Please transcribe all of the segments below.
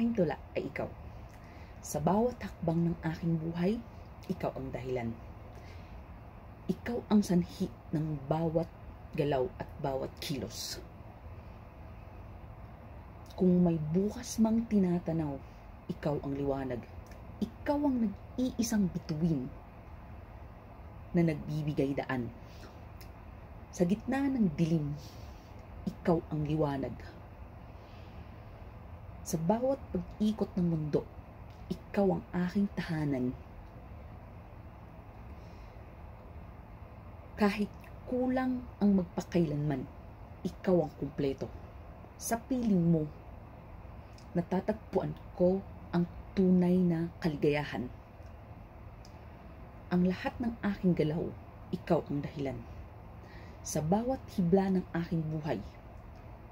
aking tula ay ikaw. Sa bawat hakbang ng aking buhay, ikaw ang dahilan. Ikaw ang sanhi ng bawat galaw at bawat kilos. Kung may bukas mang tinatanaw, ikaw ang liwanag. Ikaw ang nag-iisang bituin na nagbibigay daan. Sa gitna ng dilim, ikaw ang liwanag. Sa bawat pag-ikot ng mundo, ikaw ang aking tahanan. Kahit kulang ang magpakailanman, ikaw ang kumpleto. Sa piling mo, natatagpuan ko ang tunay na kaligayahan. Ang lahat ng aking galaw, ikaw ang dahilan. Sa bawat hibla ng aking buhay,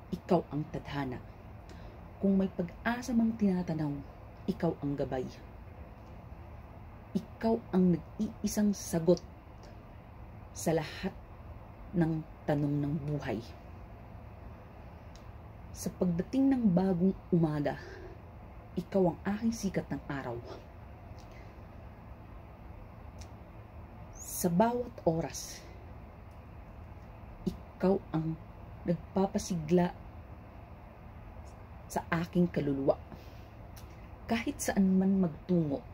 ikaw ang tadhana. Kung may pag-asa mang tinatanaw, ikaw ang gabay. Ikaw ang nag-iisang sagot sa lahat ng tanong ng buhay. Sa pagdating ng bagong umaga, ikaw ang aking sikat ng araw. Sa bawat oras, ikaw ang nagpapasigla sa aking kaluluwa. Kahit saan man magtungo,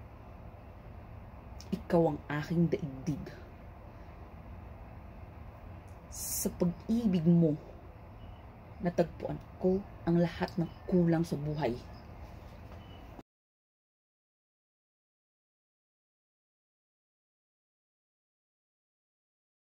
ikaw ang aking daigdig. Sa pag-ibig mo, natagpuan ko ang lahat ng kulang sa buhay.